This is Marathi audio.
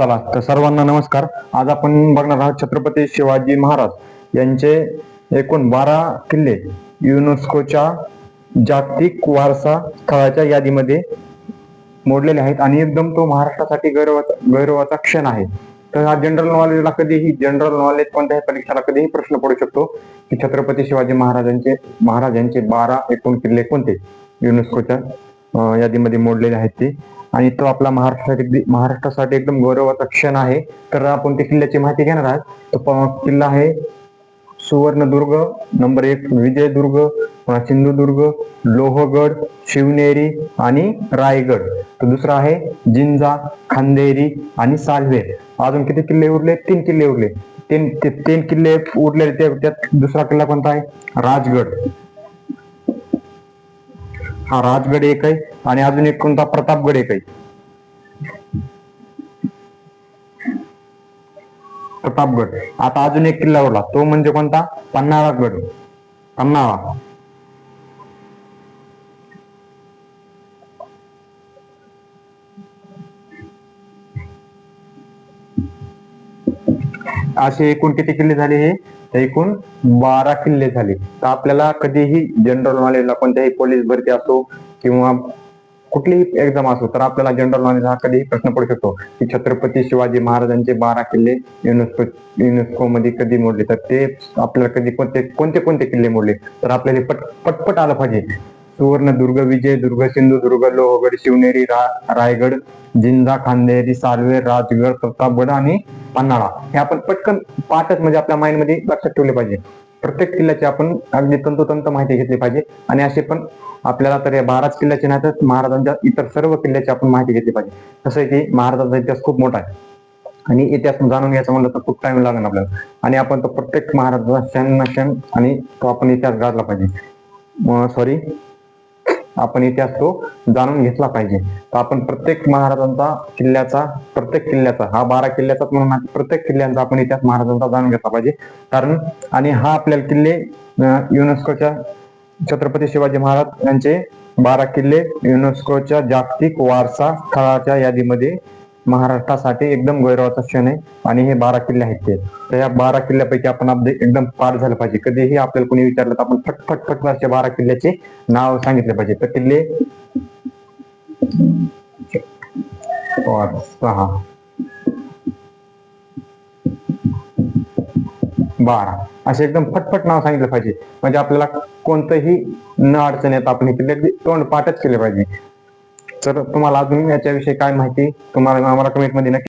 चला तर सर्वांना नमस्कार. आज आपण बघणार आहोत छत्रपती शिवाजी महाराज यांचे एकूण 12 किल्ले युनेस्कोच्या जागतिक वारसा स्थळाच्या यादीमध्ये मोडलेले आहेत आणि एकदम तो महाराष्ट्रासाठी गौरवाचा क्षण आहे. तर हा जनरल नॉलेज कोणत्याही परीक्षेला कधीही प्रश्न पडू शकतो की छत्रपती शिवाजी महाराजांचे 12 एकूण किल्ले कोणते युनेस्कोच्या यादीमध्ये मोडलेले आहेत ते, आणि तो आपला महाराष्ट्रासाठी एकदम गौरवाचा क्षण आहे. तर आपण त्या किल्ल्याची माहिती घेणार आहोत. तो किल्ला आहे सुवर्णदुर्ग, नंबर 1 विजयदुर्ग, सिंधुदुर्ग, लोहगड, शिवनेरी आणि रायगड. तो दुसरा आहे जिंजा, खांदेरी आणि सालवेर. अजून किती किल्ले उरले? 3 किल्ले उरले. तीन किल्ले उरले. त्यात दुसरा किल्ला कोणता आहे? राजगड. हा राजगड एक आहे आणि अजून एक कोणता? प्रतापगड एक आहे. प्रतापगड. आता अजून एक किल्ला उरला, तो म्हणजे कोणता? पन्हाळागड. पन्हाळा. असे एकूण किती किल्ले झाले? हे एकूण 12 किल्ले झाले. तर आपल्याला कधीही जनरल नॉलेजला कोणत्याही पोलीस भरती असो किंवा कुठलीही एक्झाम असो, तर आपल्याला जनरल नॉलेज हा कधीही प्रश्न पडू शकतो की छत्रपती शिवाजी महाराजांचे 12 किल्ले युनेस्को मध्ये कधी मोडले, तर ते आपल्याला कधी कोणते किल्ले मोडले तर आपल्याला पटपट आलं पाहिजे. सुवर्णदुर्ग, विजयदुर्ग, सिंधुदुर्ग, लोहगड, शिवनेरी, रायगड, जिंजा, खांदेरी, सालवेर, राजगड, प्रतापगड आणि पन्हाळा. हे आपण पटकन पाठच म्हणजे आपल्या माइंड मध्ये लक्षात ठेवले पाहिजे. प्रत्येक किल्ल्याची आपण अगदी तंतोतंत माहिती घेतली पाहिजे. आणि असे पण आपल्याला तर या 12 किल्ल्याची नाही तर महाराजांच्या इतर सर्व किल्ल्याची आपण माहिती घेतली पाहिजे. कसं आहे की महाराजांचा इतिहास खूप मोठा आहे आणि इतिहास जाणून घ्यायचं म्हणलं तर खूप टाइम लागेल आपल्याला. आणि आपण तो प्रत्येक महाराजांचा क्षण आणि तो आपण इतिहास गाजला पाहिजे. आपण इतिहास तो जाणून घेतला पाहिजे. तर आपण प्रत्येक किल्ल्याचा हा 12 किल्ल्याचा म्हणून प्रत्येक किल्ल्यांचा आपण इतिहास महाराजांचा जाणून घेतला पाहिजे. कारण आणि हा आपल्याला किल्ले युनेस्कोच्या छत्रपती शिवाजी महाराज यांचे 12 किल्ले युनेस्कोच्या जागतिक वारसा स्थळाच्या यादीमध्ये महाराष्ट्रासाठी एकदम गौरवाचा क्षण आहे. आणि हे 12 किल्ले आहेत ते. तर या 12 किल्ल्यापैकी आपण एकदम पार झालं पाहिजे. कधीही आपल्याला कोणी विचारलं तर आपण फटफट 12 किल्ल्याचे नाव सांगितले पाहिजे. तर किल्ले 5, 6, 12 असे एकदम फटफट नाव सांगितलं पाहिजे. म्हणजे आपल्याला कोणतंही न अडचण येत आपण हे किल्ले तोंड पाठच केले पाहिजे. तर तुम्हाला अजून याच्याविषयी काय माहिती तुम्हाला आम्हाला कमेंट मध्ये नक्की